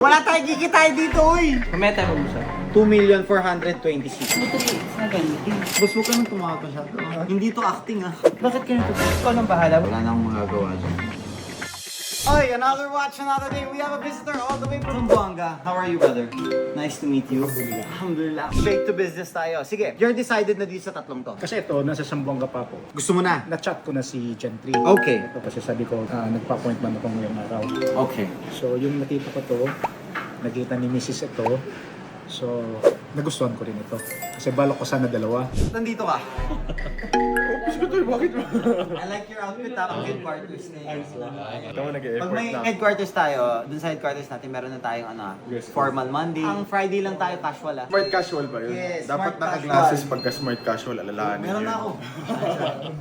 Wala tayong kikitain dito, uy! Mamaya tayo mag-usap. 2,426,000. Boss, huwag ka nang tumawag masyado. Hindi to acting, ah. Bakit ganito? Ikaw nang bahala. Wala na akong magagawa dyan. Oy, another watch, another day. We have a visitor all the way from Zamboanga. How are you, brother? Nice to meet you. Alhamdulillah. Straight to business tayo. Sige, you're decided na dito sa tatlong to. Kasi ito, nasa Zamboanga pa ako. Gusto mo na? Na-chat ko na si Gentry. Okay. Ito kasi sabi ko, nagpa-appointment ako ngayong araw. Okay. So, yung nakita ko to, nakita ni Mrs. ito. So, nagustuhan ko rin ito. Kasi balok ko sana dalawa. Nandito ka. Bakit mo? I like your outfit, ha? Ang headquarters na yun. Ito mo Pag may headquarters tayo, dun sa headquarters natin, meron na tayong formal Monday. Ang Friday lang tayo casual, ah. Smart casual ba yun? Yes, Dapat smart naka-glasses casual. pagka smart casual, alalahanin Meron yun. na ako.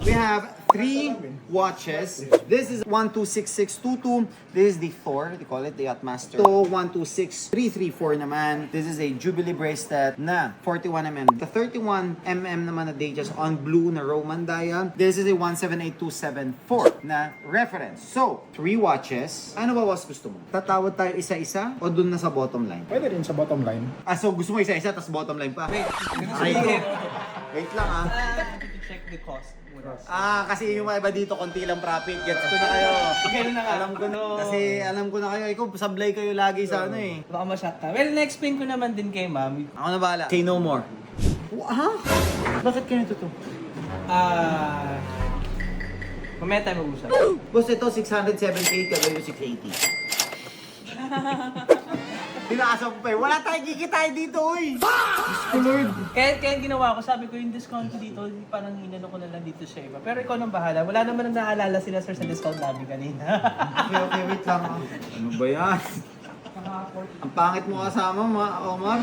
We have 3 watches. This is 126622. This is the 4, they call it the Yachtmaster. So 126334 naman. This is a Jubilee bracelet na 41mm. The 31mm naman na Datejust on blue na Roman dial. This is a 178274 na reference. So, 3 watches. Ano ba was gusto mo? Tatawad tayo isa-isa o dun na sa bottom line? Pwede rin sa bottom line. Ah, so gusto mo isa-isa tapos bottom line pa? Wait, wait lang, ah. Check the cost. Ah, kasi yung mga iba dito, konti lang profit. Gets ko na kayo. Ganun na nga. Alam ko na. Kasi alam ko na kayo. Ikaw, sablay kayo lagi sa ano eh. Baka ma-shock ka. Well, na-explain ko naman din kay ma'am. Ako na bahala. Say no more. Ha? Bakit ganito to? Mamaya tayo mag-usap. Boss, ito 678, kagawin mo 680. Tinakasap ko pa eh. Wala tayong kikitain dito, uy! Lord. Kaya ginawa ko, sabi ko yung discount ko dito, parang inano ko na lang dito sa iba. Pero ikaw nang bahala. Wala naman nang naalala sila sir sa discount namin kanina. Okay, wait lang. Ano ba yan? Ang pangit mo kasama, Omar.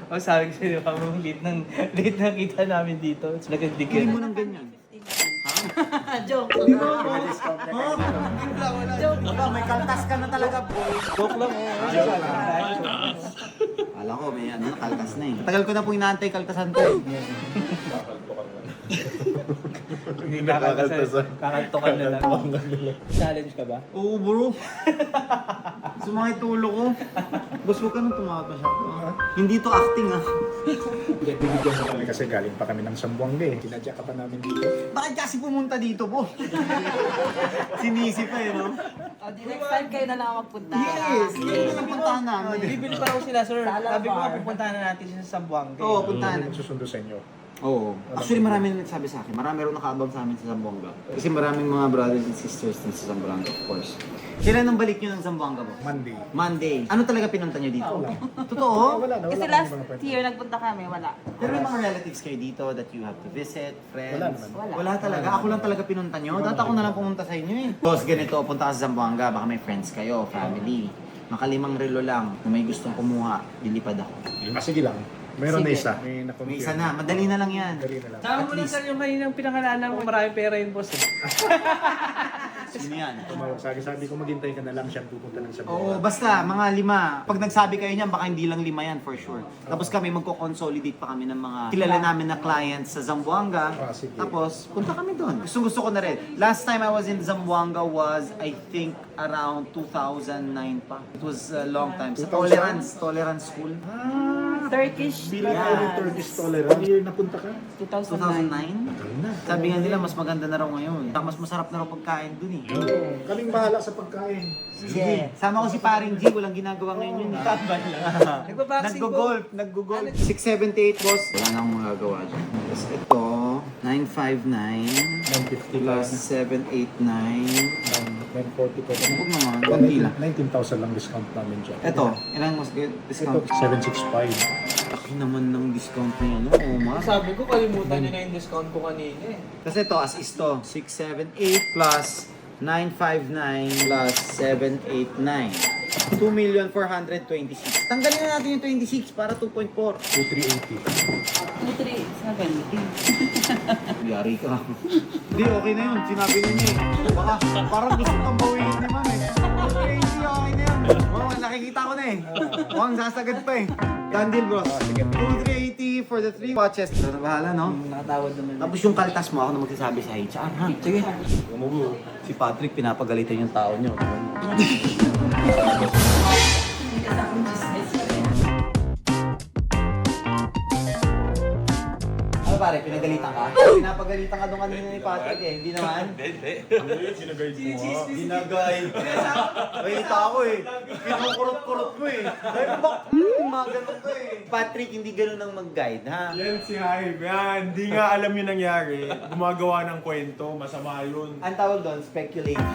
O sabi ko sa'yo, ma'am, late nang kita namin dito. It's like a Hindi dickhead. mo nang ganyan. Joke. Di ba? Joke. Aba, may kaltas ka na talaga, boy. Joke lang. Alam ko, may ano, kaltas na eh. Tagal ko na po inaantay kaltasan to eh. Hindi kakaltokan na lang. Challenge ka ba? Oo, bro. Sumakit tulo ko. Boss, huwag ka nang tumawag masyado. Hindi to acting, ah. Bibigyan mo kami kasi galing pa kami ng Zamboanga eh. Tinadya ka pa namin dito. Bakit kasi pumunta dito, po? Sinisi pa eh, no? O, di next time kayo na lang magpunta. Yes! Yan na napuntahan namin. Bibili pa raw sila, sir. Sabi ko nga, pupuntahan na natin sila sa Zamboanga. Oo, puntahan Hindi na. magsusundo sa inyo. Oo. Actually, marami na nagsabi sa akin. Marami rin nakaabang sa amin sa Zamboanga. Kasi maraming mga brothers and sisters din sa Zamboanga, of course. Kailan ang balik nyo ng Zamboanga, boss? Monday. Monday. Ano talaga pinunta nyo dito? Totoo? Wala na. Kasi Wala last kaming mga pwede. year nagpunta kami, wala. Pero may mga relatives kayo dito that you have to visit, friends? Wala naman. Wala. Wala talaga. Ako lang talaga pinunta nyo. Dati ako na lang pumunta sa inyo eh. Boss, ganito, punta ka sa Zamboanga. Baka may friends kayo, family. Makalimang relo lang. Kung may gustong kumuha, lilipad ako. Sige lang. Meron na Sige. isa. May May isa na. Madali na lang yan. Dali na lang. Sama mo lang sir yung kaninang pinangalanan mo, maraming pera yun, boss. Sino yan? Tumawag sa akin, sabi ko maghintay ka na lang siyang pupunta ng Oo, Zamboanga. basta mga 5. Pag nagsabi kayo niyan, baka hindi lang 5 yan for sure. Tapos kami magko-consolidate pa kami ng mga kilala namin na clients sa Zamboanga. Ah, sige. Tapos punta kami doon. Gusto ko na rin. Last time I was in Zamboanga was I think around 2009 pa. It was a long time. Sa 2000? Tolerance School. Turkish. Bilang Yeah. ako ng Turkish tolerant. Year napunta ka? 2009. 2009? Tagal na. Sabi nga nila mas maganda na raw ngayon. Mas masarap na raw pagkain dun eh. Oo. Kaming bahala sa pagkain. Sige. Sama ko si Paring G. Walang ginagawa ngayon yun. Nagbaboxing Nag-golf. 678, boss. Wala na akong magagawa dyan. Tapos ito, 959 950 plus lang. 789. 940 po. Huwag naman, konti lang. 19,000 lang discount namin dyan. Ito, ilang mas good Ito, discount? 765. Laki naman ng discount niya, no? Omar. Sabi ko, kalimutan niyo na yung discount ko kanina eh. Kasi ito, as is to, 678 plus 959 plus 789. 2,426,000. Tanggalin na natin yung 26 para 2.4. 2380. 2370. Yari ka. Hindi, okay na yun. Sinabi na niya eh. Baka, parang gusto kang bawiin ni ma'am eh. Okay, hindi, okay na yun. Oh, nakikita ko na eh. Mukhang sasagad pa eh. Done deal, bro. 2,380 for the 3 watches. Ito na bahala, no? Nakatawad naman. Tapos yung kaltas mo, ako na magsasabi sa HR, ha? Sige. Si Patrick, pinapagalitan yung tao niyo. Pinapagalitan ka? Pinapagalitan ka doon kanina ni Patrick eh, hindi naman? Sinaguide mo nga. Ginagay. Balita ako eh. Kinukurot-kurot mo eh. Ay, bak! Mga ganun ko eh. Patrick, hindi ganun ang mag-guide, ha? Yan si Hype. Yan, hindi nga alam yung nangyari. Gumagawa ng kwento, masama yun. Ang tawag doon, speculation.